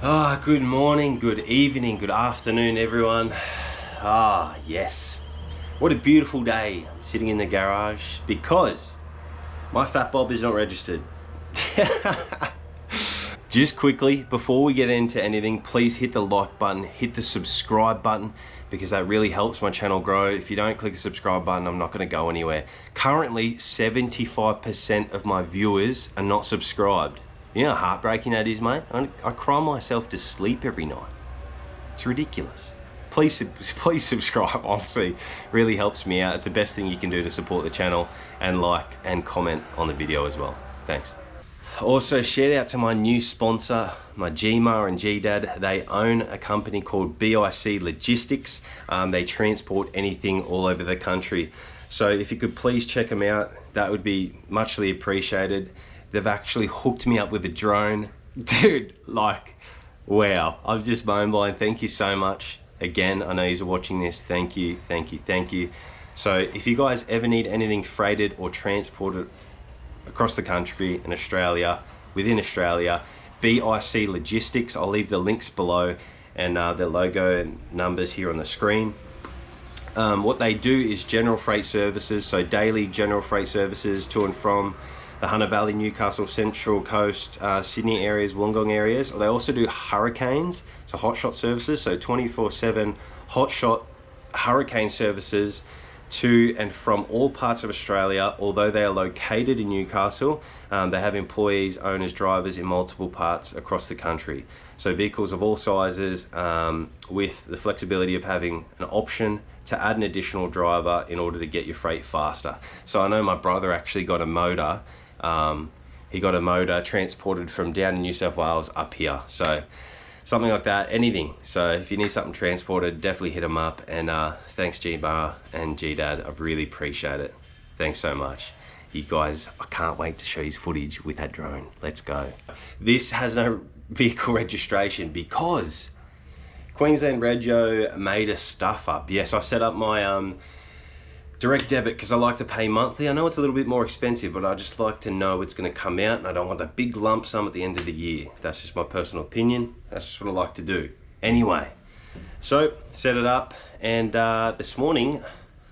Good morning, good evening, good afternoon, everyone. Yes. What a beautiful day. I'm sitting in the garage because my fat bob is not registered. Just quickly, before we get into anything, please hit the like button, hit the subscribe button, because that really helps my channel grow. If you don't click the subscribe button, I'm not going to go anywhere. Currently, 75% of my viewers are not subscribed. You know how heartbreaking that is, mate? I cry myself to sleep every night. It's ridiculous. Please subscribe, honestly. Really helps me out. It's the best thing you can do to support the channel, and like and comment on the video as well. Thanks. Also, shout out to my new sponsor, my GMA and GDad. They own a company called BIC Logistics. They transport anything all over the country. So if you could please check them out, that would be muchly appreciated. They've actually hooked me up with a drone. Dude, like, wow. I'm just mind blown. Thank you so much. Again, I know you're watching this. Thank you, thank you, thank you. So if you guys ever need anything freighted or transported across the country in Australia, within Australia, BIC Logistics, I'll leave the links below and their logo and numbers here on the screen. What they do is general freight services, so daily general freight services to and from the Hunter Valley, Newcastle, Central Coast, Sydney areas, Wollongong areas. They also do hurricanes, so hot shot services, so 24/7 hot shot hurricane services to and from all parts of Australia. Although they are located in Newcastle, they have employees, owners, drivers in multiple parts across the country. So vehicles of all sizes, with the flexibility of having an option to add an additional driver in order to get your freight faster. So I know my brother actually got a motor. He got a motor transported from down in New South Wales up here. So something like that, anything. So if you need something transported, definitely hit him up. And thanks G-Bar and G-Dad, I really appreciate it. Thanks so much. You guys, I can't wait to show you footage with that drone. Let's go. This has no vehicle registration because Queensland Rego made a stuff up. Yes, I set up my direct debit because I like to pay monthly. I know it's a little bit more expensive, but I just like to know it's going to come out, and I don't want a big lump sum at the end of the year. That's just my personal opinion. That's just what I like to do. Anyway, so set it up, and this morning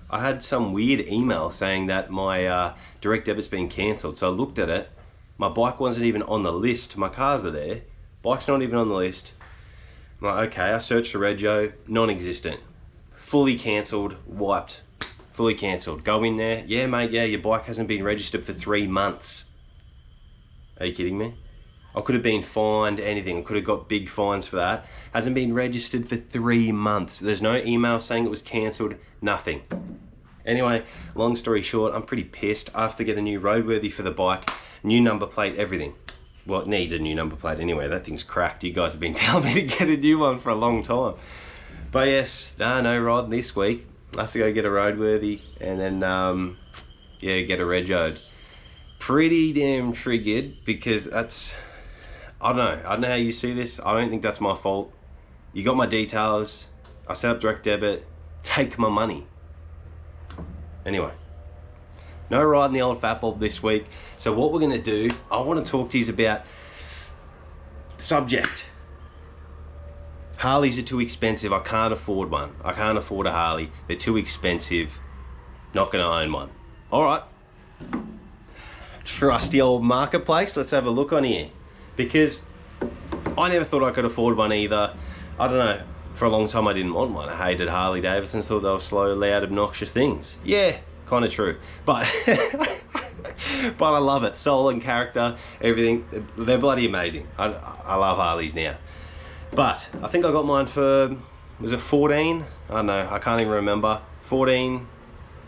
I had some weird email saying that my direct debit's been cancelled. So I looked at it. My bike wasn't even on the list. My cars are there. Bike's not even on the list. I'm like, okay, I searched for Rego, non-existent. Fully cancelled, wiped. Fully cancelled. Go in there. Yeah, mate, yeah, your bike hasn't been registered for 3 months. Are you kidding me? I could have been fined anything. I could have got big fines for that. Hasn't been registered for 3 months. There's no email saying it was cancelled. Nothing. Anyway, long story short, I'm pretty pissed. I have to get a new roadworthy for the bike. New number plate, everything. Well, it needs a new number plate anyway. That thing's cracked. You guys have been telling me to get a new one for a long time. But yes, no rod this week. I have to go get a roadworthy and then, yeah, get a regoed. Pretty damn triggered because that's, I don't know how you see this. I don't think that's my fault. You got my details. I set up direct debit. Take my money. Anyway, no riding the old fat bob this week. So what we're going to do, I want to talk to you about the subject. Harleys are too expensive. I can't afford one. I can't afford a Harley. They're too expensive. Not going to own one. All right. Trusty old marketplace. Let's have a look on here. Because I never thought I could afford one either. I don't know. For a long time I didn't want one. I hated Harley Davidson. Thought they were slow, loud, obnoxious things. Yeah, kind of true. But but I love it. Soul and character, everything. They're bloody amazing. I love Harleys now. But I think I got mine for, was it 14? I don't know, I can't even remember. 14,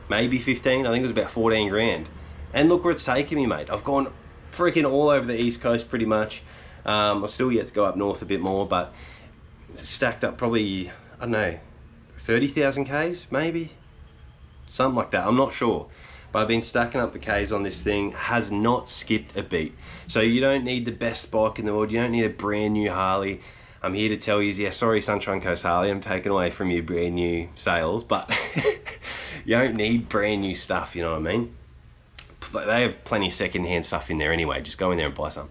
maybe 15. I think it was about 14 grand. And look where it's taken me, mate. I've gone freaking all over the East Coast pretty much. I've still yet to go up north a bit more, but it's stacked up probably, I don't know, 30,000 Ks maybe? Something like that, I'm not sure. But I've been stacking up the Ks on this thing, has not skipped a beat. So you don't need the best bike in the world, you don't need a brand new Harley. I'm here to tell you, yeah, sorry Sunshine Coast Harley, I'm taking away from your brand new sales, but you don't need brand new stuff, you know what I mean? They have plenty of second-hand stuff in there anyway, just go in there and buy some.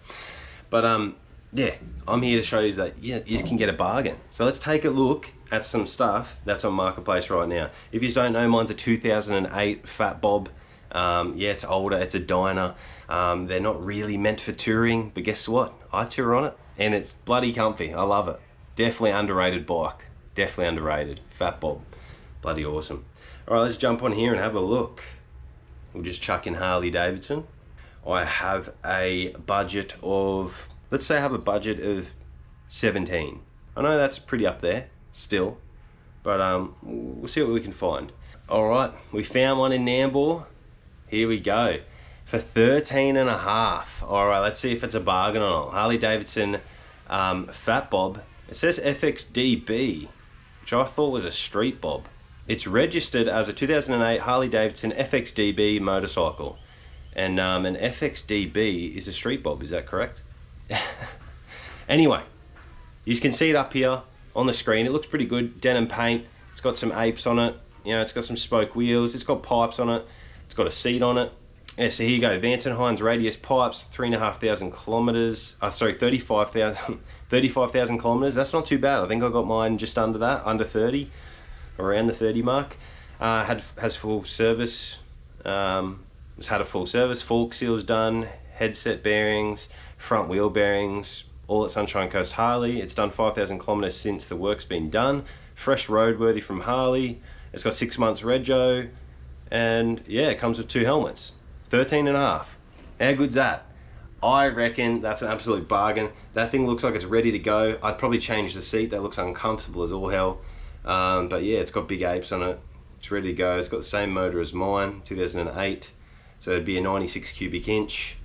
But yeah, I'm here to show you that, yeah, you can get a bargain. So let's take a look at some stuff that's on Marketplace right now. If you don't know, mine's a 2008 Fat Bob. Yeah, it's older, it's a diner. They're not really meant for touring, but guess what? I tour on it, and it's bloody comfy. I love it. Definitely underrated bike. Definitely underrated. Fat Bob. Bloody awesome. All right, let's jump on here and have a look. We'll just chuck in Harley Davidson. I have a budget of, let's say I have a budget of 17. I know that's pretty up there still, but we'll see what we can find. All right, we found one in Nambour. Here we go. For 13 and a half. All right, let's see if it's a bargain or not. Harley Davidson Fat Bob. It says FXDB, which I thought was a street bob. It's registered as a 2008 Harley Davidson FXDB motorcycle. And an FXDB is a street bob, is that correct? Anyway, you can see it up here on the screen. It looks pretty good. Denim paint. It's got some apes on it. You know, it's got some spoke wheels. It's got pipes on it. It's got a seat on it. Yeah, so here you go. Vance & Hines radius pipes, 3,500 kilometers. 35,000 kilometers. That's not too bad. I think I got mine just under that, under 30, around the 30 mark. Has full service. It's had a full service. Fork seals done. Headset bearings. Front wheel bearings. All at Sunshine Coast Harley. It's done 5,000 kilometers since the work's been done. Fresh roadworthy from Harley. It's got 6 months rego. And yeah, it comes with 2 helmets. 13 and a half. How good's that? I reckon that's an absolute bargain. That thing looks like it's ready to go. I'd probably change the seat. That looks uncomfortable as all hell. But yeah, it's got big apes on it. It's ready to go. It's got the same motor as mine, 2008. So it'd be a 96 cubic inch.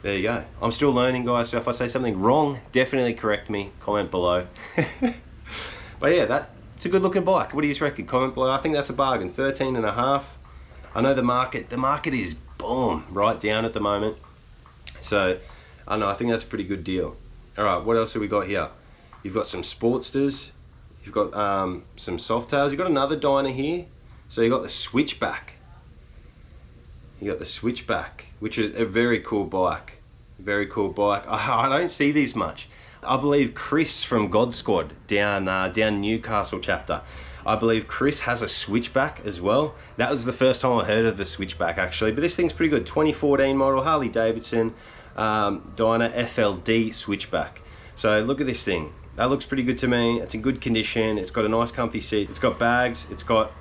There you go. I'm still learning, guys, so if I say something wrong, definitely correct me. Comment below. But yeah, it's a good looking bike. What do you reckon? Comment below. I think that's a bargain. 13 and a half. I know the market is boom, right down at the moment. So I don't know, I think that's a pretty good deal. All right, what else have we got here? You've got some Sportsters. You've got some Softails. You've got another Dyna here. So you've got the Switchback. You got the Switchback, which is a very cool bike. Very cool bike. I don't see these much. I believe Chris from God Squad down Newcastle chapter. I believe Chris has a Switchback as well. That was the first time I heard of a Switchback actually, but this thing's pretty good. 2014 model Harley Davidson Dyna FLD Switchback. So look at this thing. That looks pretty good to me. It's in good condition. It's got a nice comfy seat. It's got bags. It's got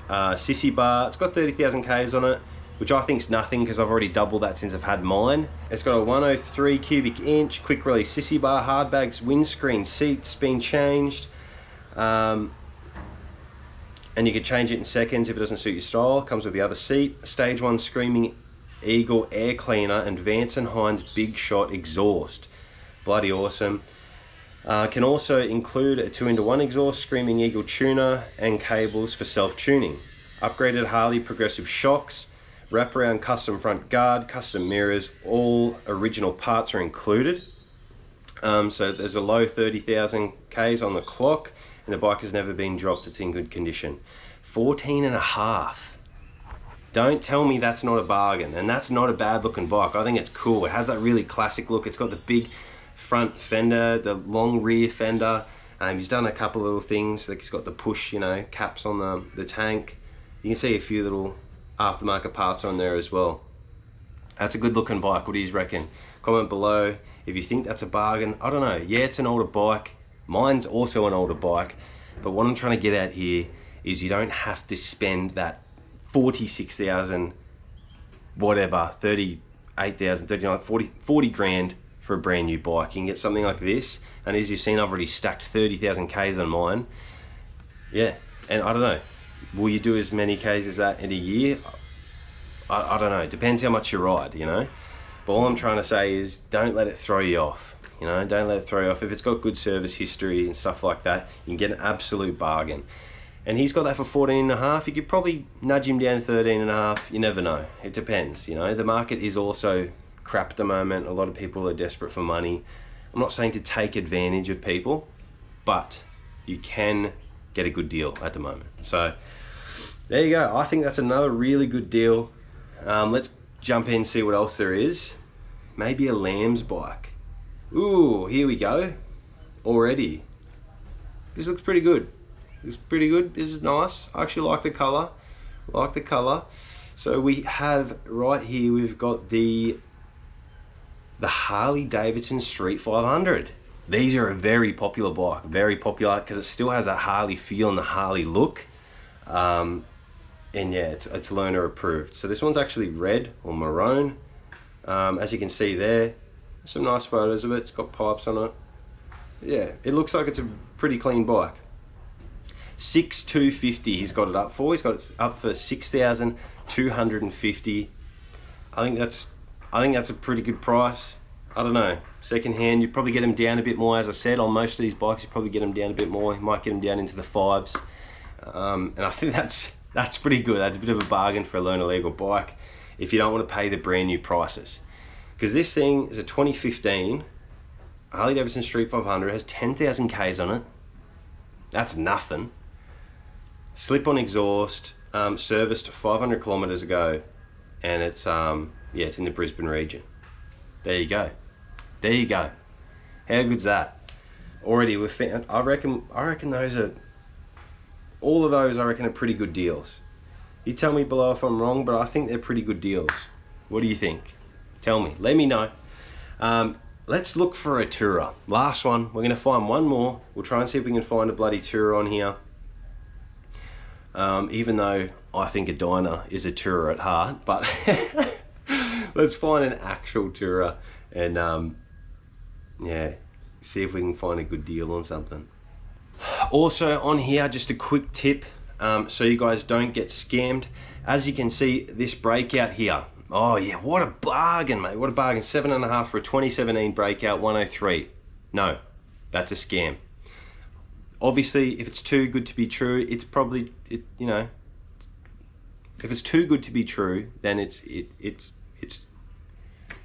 sissy bar. It's got 30,000 Ks on it, which I think's nothing because I've already doubled that since I've had mine. It's got a 103 cubic inch, quick release sissy bar, hard bags, windscreen, seats been changed. And you can change it in seconds if it doesn't suit your style. Comes with the other seat. Stage 1 Screaming Eagle air cleaner and Vance & Hines Big Shot exhaust. Bloody awesome. Can also include a 2-in-1 exhaust, Screaming Eagle tuner and cables for self-tuning. Upgraded Harley progressive shocks. Wraparound custom front guard, custom mirrors, all original parts are included. So there's a low 30,000 Ks on the clock, and the bike has never been dropped. It's in good condition. 14 and a half. Don't tell me that's not a bargain, and that's not a bad looking bike. I think it's cool. It has that really classic look. It's got the big front fender, the long rear fender. He's done a couple of little things, like he's got the push, caps on the tank. You can see a few little aftermarket parts on there as well. That's a good looking bike. What do you reckon? Comment below if you think that's a bargain. I don't know. Yeah, it's an older bike. Mine's also an older bike, but what I'm trying to get at here is you don't have to spend that 46,000 whatever, 38,000, 39, 40 grand for a brand new bike. You can get something like this, and as you've seen, I've already stacked 30,000 Ks on mine. Yeah, and I don't know, will you do as many Ks as that in a year? I don't know. It depends how much you ride, But all I'm trying to say is don't let it throw you off. Don't let it throw you off. If it's got good service history and stuff like that, you can get an absolute bargain. And he's got that for 14 and a half. You could probably nudge him down to 13 and a half. You never know. It depends, The market is also crap at the moment. A lot of people are desperate for money. I'm not saying to take advantage of people, but you can get a good deal at the moment. So there you go. I think that's another really good deal. Let's jump in and see what else there is. Maybe a Lamb's bike. Ooh, here we go. Already. This looks pretty good. This is pretty good. This is nice. I actually like the color. Like the color. So we have right here, we've got the Harley Davidson Street 500. These are a very popular bike, very popular because it still has that Harley feel and the Harley look. And yeah, it's learner approved. So this one's actually red or maroon. As you can see there, some nice photos of it. It's got pipes on it. Yeah, it looks like it's a pretty clean bike. 6,250 he's got it up for. He's got it up for 6,250. I think that's a pretty good price. I don't know. Second hand, you probably get them down a bit more. As I said, on most of these bikes, you probably get them down a bit more. You might get them down into the fives. And I think that's pretty good. That's a bit of a bargain for a learner legal bike if you don't want to pay the brand new prices. Because this thing is a 2015 Harley Davidson Street 500, has 10,000 Ks on it. That's nothing. Slip-on exhaust, serviced 500 kilometers ago, and it's it's in the Brisbane region. There you go. There you go. How good's that? Already we've found, I reckon those are, all of those I reckon are pretty good deals. You tell me below if I'm wrong, but I think they're pretty good deals. What do you think? Tell me, let me know. Let's look for a Tourer. Last one, we're gonna find one more. We'll try and see if we can find a bloody Tourer on here. Even though I think a Dyna is a Tourer at heart, but let's find an actual Tourer and yeah, see if we can find a good deal on something. Also on here, just a quick tip, so you guys don't get scammed. As you can see, this breakout here, oh yeah, what a bargain, mate, what a bargain. 7.5 for a 2017 breakout 103. No, that's a scam. Obviously, if it's too good to be true, it's probably, you know, if it's too good to be true, then it's if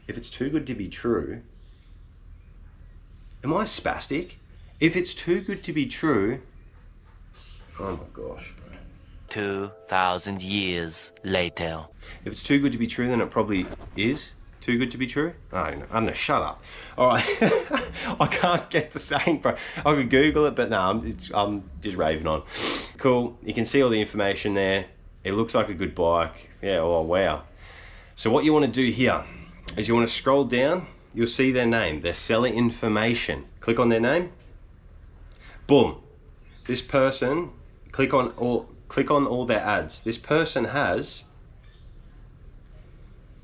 it's too good to be true, am I spastic? If it's too good to be true, oh my gosh, bro. 2,000 years later. If it's too good to be true, then it probably is too good to be true. I don't know, shut up. All right, I can't get the saying, bro. I could Google it, but no, I'm just raving on. Cool, you can see all the information there. It looks like a good bike. Yeah, oh wow. So what you want to do here is you want to scroll down, you'll see their name, their seller information. Click on their name. Boom. This person, click on all their ads. This person has,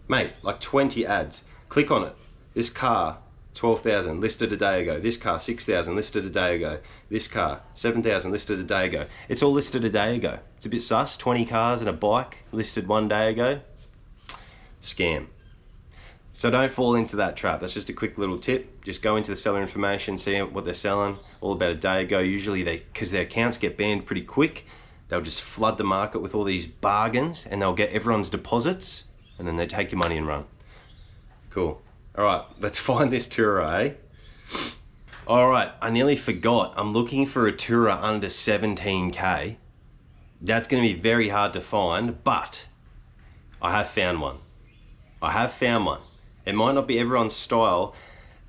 mate, like 20 ads. Click on it. This car, 12,000, listed a day ago. This car, 6,000, listed a day ago. This car, 7,000, listed a day ago. It's all listed a day ago. It's a bit sus. 20 cars and a bike listed one day ago. Scam. So don't fall into that trap. That's just a quick little tip. Just go into the seller information, see what they're selling all about a day ago. Usually because their accounts get banned pretty quick, they'll just flood the market with all these bargains and they'll get everyone's deposits and then they take your money and run. Cool. All right, let's find this Tourer, eh? All right, I nearly forgot. I'm looking for a Tourer under 17K. That's gonna be very hard to find, but I have found one. I have found one. It might not be everyone's style,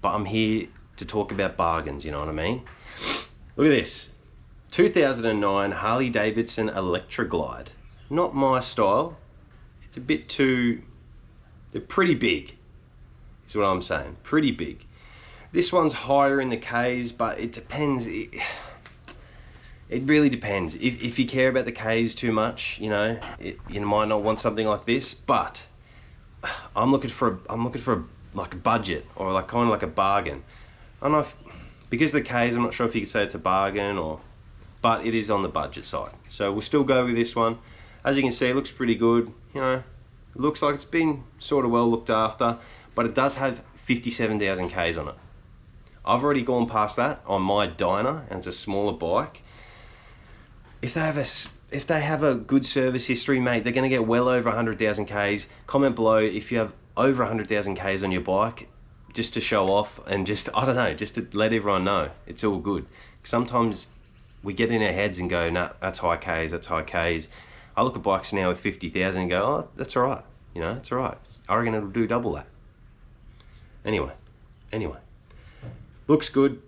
but I'm here to talk about bargains, you know what I mean? Look at this. 2009 Harley Davidson Electra Glide. Not my style. It's a bit too, they're pretty big, is what I'm saying. Pretty big. This one's higher in the Ks, but it depends. It really depends. If you care about the Ks too much, you know, you might not want something like this, but I'm looking for like a budget or like kind of like a bargain. I don't know if, because of the Ks, I'm not sure if you could say it's a bargain or, but it is on the budget side. So we'll still go with this one. As you can see, it looks pretty good. You know, it looks like it's been sort of well looked after, but it does have 57,000 Ks on it. I've already gone past that on my Dyna, and it's a smaller bike. If they have a good service history, mate, they're going to get well over 100,000 Ks. Comment below if you have over 100,000 Ks on your bike, just to show off and just, I don't know, just to let everyone know it's all good. Sometimes we get in our heads and go, nah, that's high Ks, that's high Ks. I look at bikes now with 50,000 and go, oh, that's all right. You know, it's all right. I reckon it'll do double that. Anyway. Looks good.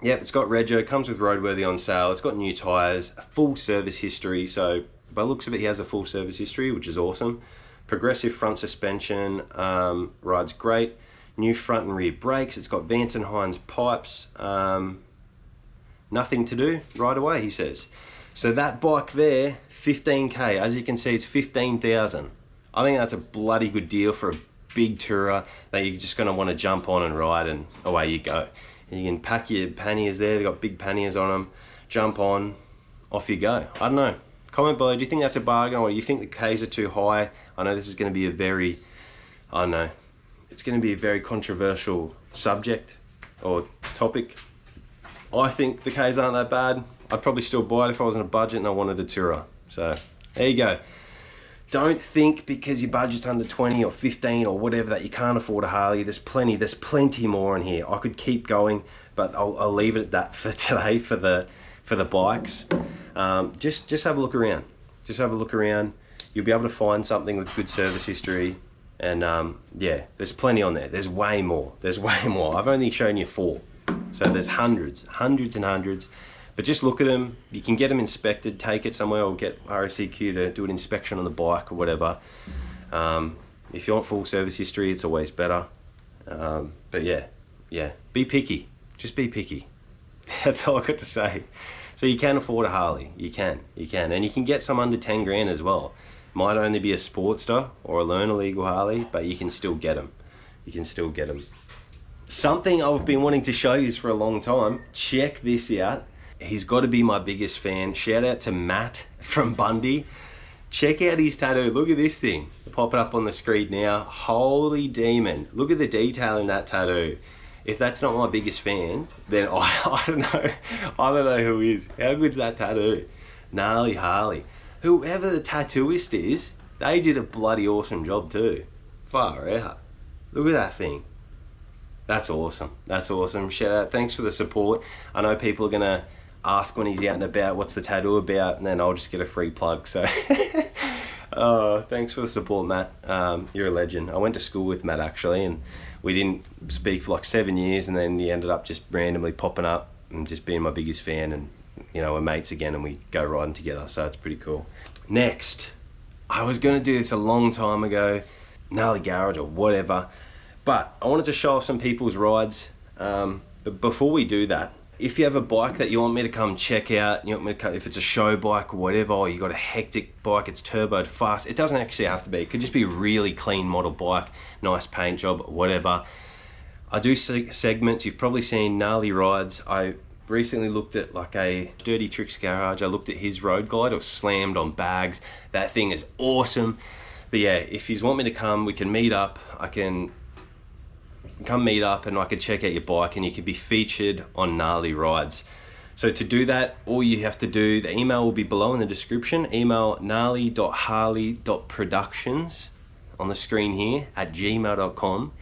Yep, it's got rego, comes with roadworthy on sale. It's got new tyres, a full service history. So by the looks of it, he has a full service history, which is awesome. Progressive front suspension, rides great. New front and rear brakes. It's got Vance and Hines pipes. Nothing to do right away, he says. So that bike there, 15K. As you can see, it's 15,000. I think that's a bloody good deal for a big tourer that you're just going to want to jump on and ride, and away you go. And you can pack your panniers there. They've got big panniers on them. Jump on, off you go. I don't know. Comment below, do you think that's a bargain, or do you think the Ks are too high? I know this is going to be a very, I don't know, it's going to be a very controversial subject or topic. I think the Ks aren't that bad. I'd probably still buy it if I was on a budget and I wanted a tourer. So there you go. Don't think because your budget's under 20 or 15 or whatever that you can't afford a Harley. There's plenty more in here. I could keep going, but I'll leave it at that for today for the bikes. Just have a look around. Just have a look around. You'll be able to find something with good service history. And yeah, there's plenty on there. There's way more. There's way more. I've only shown you 4. So there's hundreds and hundreds. But just look at them. You can get them inspected, take it somewhere, or get RSEQ to do an inspection on the bike or whatever. If you want full service history, it's always better. But yeah, be picky. Just be picky. That's all I got to say. So you can afford a Harley. You can. And you can get some under 10 grand as well. Might only be a Sportster or a learner legal Harley, but you can still get them. Something I've been wanting to show you for a long time. Check this out. He's got to be my biggest fan. Shout out to Matt from Bundy. Check out his tattoo. Look at this thing. Pop it up on the screen now. Holy demon. Look at the detail in that tattoo. If that's not my biggest fan, then I don't know. I don't know who is. How good's that tattoo? Gnarly Harley. Whoever the tattooist is, they did a bloody awesome job too. Far out. Look at that thing. That's awesome. Shout out. Thanks for the support. I know people are going to ask when he's out and about, what's the tattoo about? And then I'll just get a free plug. So thanks for the support, Matt. You're a legend. I went to school with Matt actually, and we didn't speak for like 7 years, and then he ended up just randomly popping up and just being my biggest fan, and you know, we're mates again and we go riding together. So it's pretty cool. Next, I was going to do this a long time ago, Gnarly Garage or whatever, but I wanted to show off some people's rides. But before we do that, if you have a bike that you want me to come check out, you want me to come, if it's a show bike or whatever, or you got a hectic bike, it's turboed fast, it doesn't actually have to be. It could just be a really clean model bike, nice paint job, whatever. I do segments. You've probably seen Gnarly rides. I recently looked at like a Dirty Tricks garage. I looked at his road glide. It was slammed on bags. That thing is awesome. But yeah, if you want me to come, we can meet up. I can come meet up and I could check out your bike and you could be featured on Gnarly rides. So to do that, all you have to do, the email will be below in the description. Email gnarly.harley.productions on the screen here at gmail.com.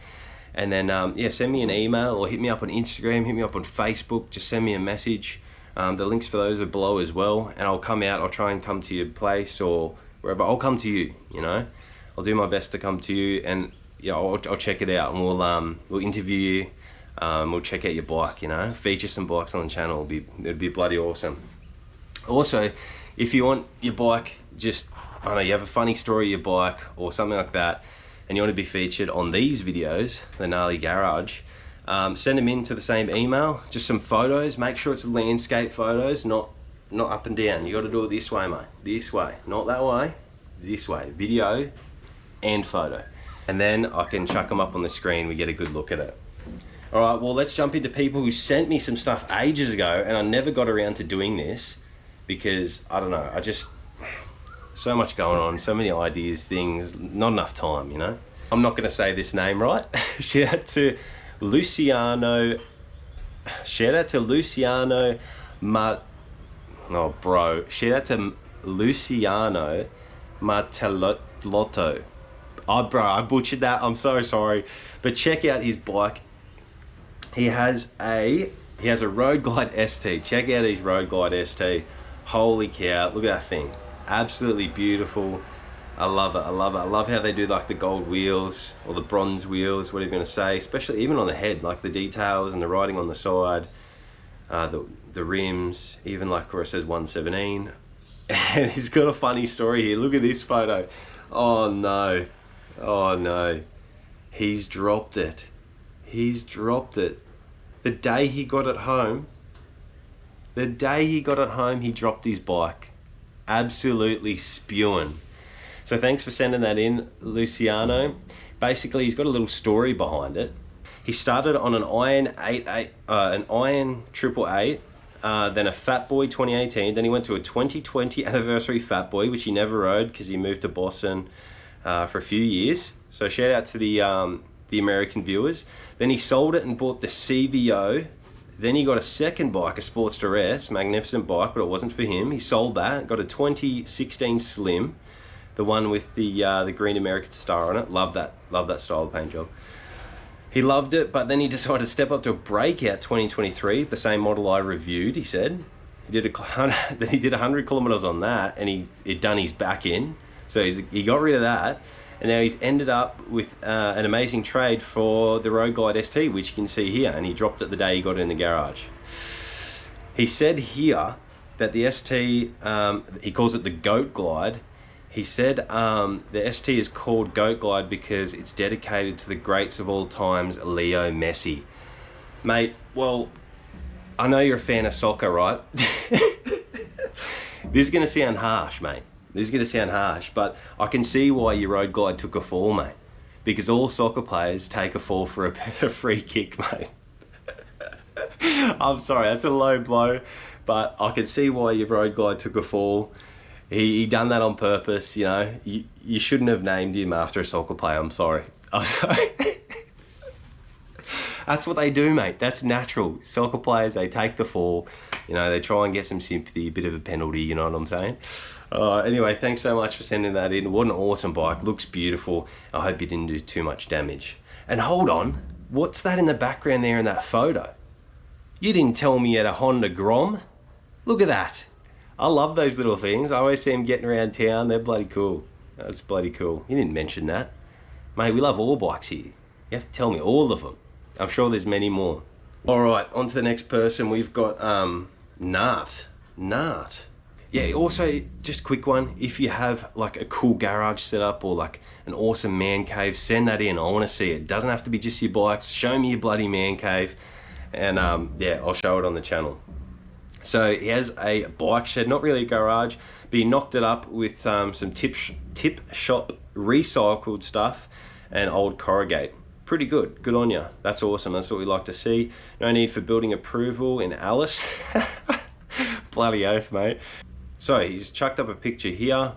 And then, yeah, send me an email or hit me up on Instagram, hit me up on Facebook, just send me a message. The links for those are below as well. And I'll come out, I'll try and come to your place or wherever. I'll come to you, you know. I'll do my best to come to you, and yeah, I'll check it out, and we'll interview you. We'll check out your bike, you know, feature some bikes on the channel. It'd be bloody awesome. Also, if you want your bike, just, I don't know, you have a funny story of your bike or something like that, and you want to be featured on these videos, the Gnarly Garage, send them in to the same email. Just some photos. Make sure it's landscape photos, not up and down. You got to do it this way, mate. This way, not that way. This way. Video and photo. And then I can chuck them up on the screen. We get a good look at it. All right, well, let's jump into people who sent me some stuff ages ago, and I never got around to doing this because, I don't know, so much going on, so many ideas, things, not enough time, you know? I'm not going to say this name right. Shout out to Luciano. Shout out to Luciano Martellotto. Oh, bro, I butchered that. I'm so sorry. But check out his bike. He has a Road Glide ST. Check out his Road Glide ST. Holy cow, look at that thing. Absolutely beautiful. I love it, I love it. I love how they do like the gold wheels or the bronze wheels, whatever you're gonna say, especially even on the head, like the details and the writing on the side, the rims, even like where it says 117. And he's got a funny story here. Look at this photo. Oh no, oh no. He's dropped it. He's dropped it. The day he got it home, he dropped his bike. Absolutely spewing. So thanks for sending that in, Luciano. Basically, he's got a little story behind it. He started on an Iron 888, then a Fat Boy 2018. Then he went to a 2020 anniversary Fat Boy, which he never rode because he moved to Boston for a few years. So shout out to the American viewers. Then he sold it and bought the CVO. Then he got a second bike, a Sportster S, magnificent bike, but it wasn't for him. He sold that, got a 2016 Slim, the one with the green American star on it. Love that style of paint job. He loved it, but then he decided to step up to a Breakout 2023, the same model I reviewed, he said. Then he did 100 kilometers on that, and he'd done his back in. So he got rid of that, and now he's ended up with an amazing trade for the Road Glide ST, which you can see here, and he dropped it the day he got it in the garage. He said here that the ST, he calls it the Goat Glide. He said the ST is called Goat Glide because it's dedicated to the greats of all times, Leo Messi. Mate, well, I know you're a fan of soccer, right? This is going to sound harsh, mate. This is going to sound harsh, but I can see why your Road Glide took a fall, mate. Because all soccer players take a fall for a free kick, mate. I'm sorry, that's a low blow, but I can see why your Road Glide took a fall. He done that on purpose, you know. You shouldn't have named him after a soccer player. I'm sorry. That's what they do, mate. That's natural. Soccer players, they take the fall. You know, they try and get some sympathy, a bit of a penalty, you know what I'm saying? Anyway, thanks so much for sending that in. What an awesome bike. Looks beautiful. I hope you didn't do too much damage. And hold on. What's that in the background there in that photo? You didn't tell me you had a Honda Grom. Look at that. I love those little things. I always see them getting around town. They're bloody cool. That's bloody cool. You didn't mention that. Mate, we love all bikes here. You have to tell me all of them. I'm sure there's many more. All right, on to the next person. We've got Nart. Yeah, also, just a quick one. If you have like a cool garage setup or like an awesome man cave, send that in. I want to see it. It doesn't have to be just your bikes. Show me your bloody man cave. And yeah, I'll show it on the channel. So he has a bike shed, not really a garage, but he knocked it up with some tip shop recycled stuff and old corrugate. Pretty good. Good on you. That's awesome. That's what we like to see. No need for building approval in Alice. Bloody oath, mate. So he's chucked up a picture here.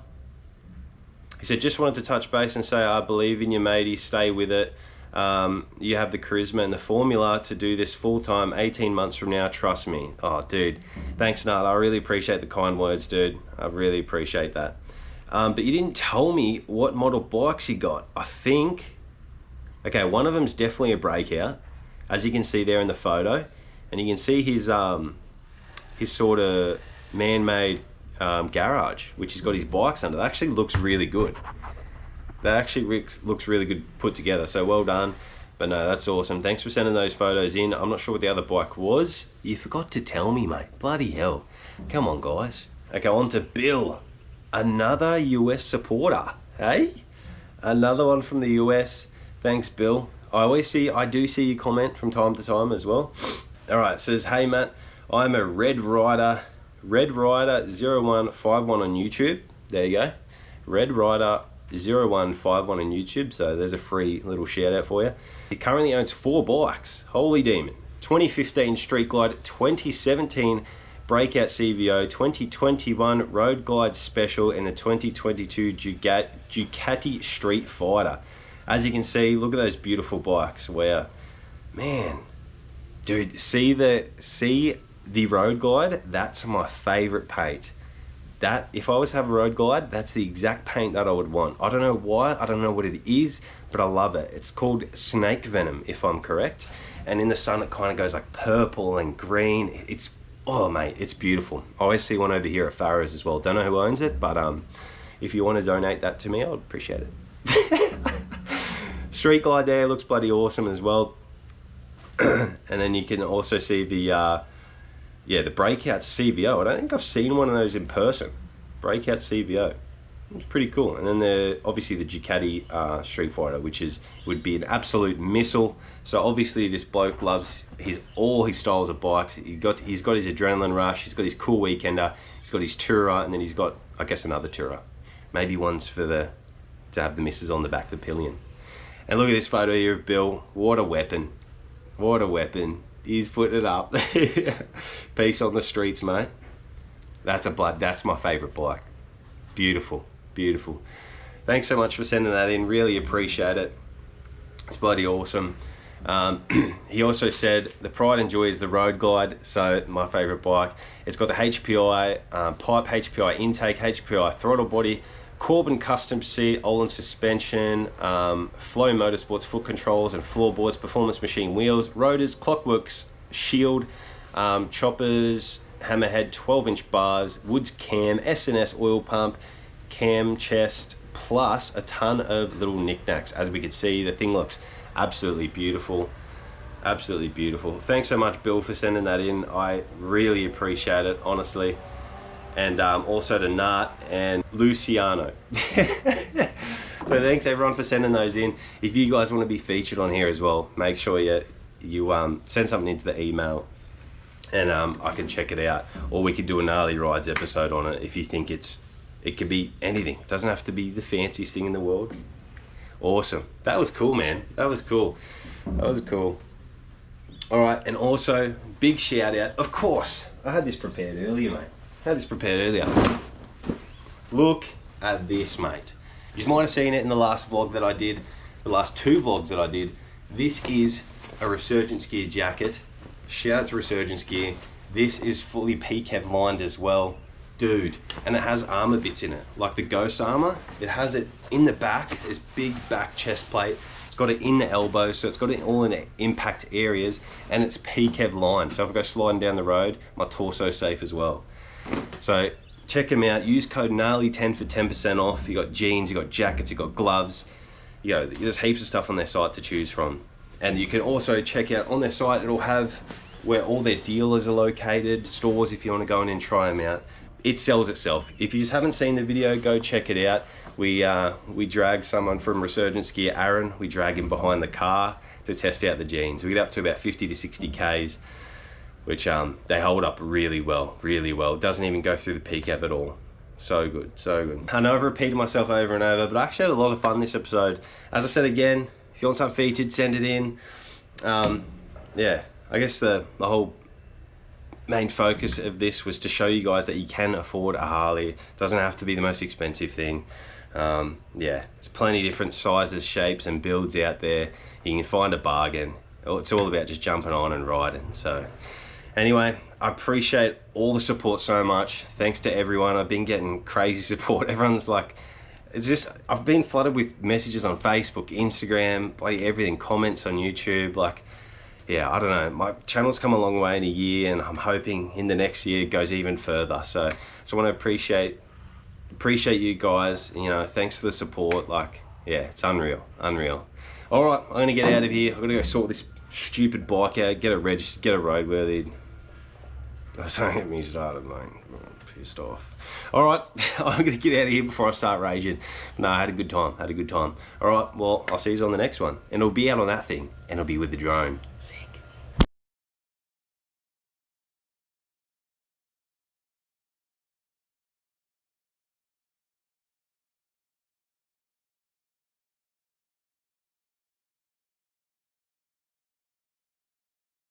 He said, just wanted to touch base and say, I believe in you, matey. Stay with it. You have the charisma and the formula to do this full time 18 months from now, trust me. Oh dude, thanks Nat, I really appreciate the kind words, dude. I really appreciate that. But you didn't tell me what model bikes you got. I think, okay, one of them's definitely a Breakout, as you can see there in the photo, and you can see his sort of man-made garage, which he's got his bikes under. That actually looks really good. That actually looks really good put together, so well done. But no, that's awesome. Thanks for sending those photos in. I'm not sure what the other bike was. You forgot to tell me, mate. Bloody hell. Come on, guys. Okay, on to Bill. Another US supporter, hey? Another one from the US. Thanks, Bill. I do see you comment from time to time as well. All right, it says, hey, Matt, I'm a Red Rider 0151 on YouTube. There you go. Red Rider 0151 on YouTube, so there's a free little shout out for you. He currently owns 4 bikes. Holy demon. 2015 Street Glide, 2017 Breakout CVO, 2021 Road Glide Special, and the 2022 Ducati Street Fighter. As you can see, look at those beautiful bikes. Wow, man, dude, see the Road Glide? That's my favorite paint. That, if I was to have a Road Glide, that's the exact paint that I would want. I don't know why, I don't know what it is, but I love it. It's called Snake Venom, if I'm correct. And in the sun, it kind of goes like purple and green. It's, oh mate, it's beautiful. I always see one over here at Farrow's as well. Don't know who owns it, but if you want to donate that to me, I would appreciate it. Street glide there looks bloody awesome as well. And then you can also see the the breakout CVO. I don't think I've seen one of those in person. Breakout CVO. It's pretty cool. And then obviously the Ducati Street Fighter, which would be an absolute missile. So obviously this bloke loves all his styles of bikes. He's got his adrenaline rush, he's got his cool weekender, he's got his tourer, and then he's got, I guess, another tourer. Maybe one's to have the misses on the back of the pillion. And look at this photo here of Bill. What a weapon. What a weapon. He's putting it up. Peace on the streets, mate. That's my favourite bike. Beautiful. Beautiful. Thanks so much for sending that in. Really appreciate it. It's bloody awesome. He also said the pride and joy is the road glide. So my favorite bike. It's got the HPI pipe, HPI intake, HPI throttle body, Corbin custom seat, Olin suspension, Flow Motorsports foot controls and floorboards, performance machine wheels, rotors, Clockworks shield, choppers, hammerhead 12-inch bars, Woods cam, S&S oil pump, cam chest, plus a ton of little knickknacks. As we could see, the thing looks absolutely beautiful. Absolutely beautiful. Thanks so much, Bill, for sending that in. I really appreciate it, honestly. And also to Nart and Luciano. So thanks everyone for sending those in. If you guys want to be featured on here as well, make sure you send something into the email, and I can check it out, or we could do a Gnarly Rides episode on it if you think it could be anything. It doesn't have to be the fanciest thing in the world. Awesome. That was cool, man. That was cool. All right, and also big shout out. Of course, I had this prepared earlier, mate. Look at this, mate. You might have seen it in the last vlog that I did, the last two vlogs that I did. This is a Resurgence Gear jacket. Shout out to Resurgence Gear. This is fully PKEV lined as well. Dude, and it has armor bits in it, like the Ghost armor. It has it in the back, this big back chest plate. It's got it in the elbow, so it's got it all in the impact areas, and it's PKEV lined. So if I go sliding down the road, my torso's safe as well. So check them out. Use code Gnarly10 for 10% off. You got jeans, you got jackets, you got gloves. There's heaps of stuff on their site to choose from. And you can also check out on their site, it'll have where all their dealers are located, stores if you want to go in and try them out. It sells itself. If you just haven't seen the video, go check it out. We dragged someone from Resurgence Gear, Aaron. We dragged him behind the car to test out the jeans. We get up to about 50 to 60 Ks, which they hold up really well. It doesn't even go through the PKEV at all. So good. I know I've repeated myself over and over, but I actually had a lot of fun this episode. As I said again, if you want something featured, send it in. Yeah, I guess the whole main focus of this was to show you guys that you can afford a Harley. It doesn't have to be the most expensive thing. Yeah, there's plenty of different sizes, shapes and builds out there. You can find a bargain. It's all about just jumping on and riding. So anyway, I appreciate all the support so much. Thanks to everyone. I've been getting crazy support. Everyone's like, I've been flooded with messages on Facebook, Instagram, like everything, comments on YouTube. Like, yeah, I don't know. My channel's come a long way in a year, and I'm hoping in the next year it goes even further. So I want to appreciate you guys. Thanks for the support. Like, yeah, it's unreal. All right, I'm gonna get out of here. I'm gonna go sort this stupid bike out, get it registered, get it roadworthy. Don't get me started, mate. I'm pissed off. All right, I'm gonna get out of here before I start raging. No, I had a good time. All right, well, I'll see you on the next one, and it'll be out on that thing, and it'll be with the drone. See ya.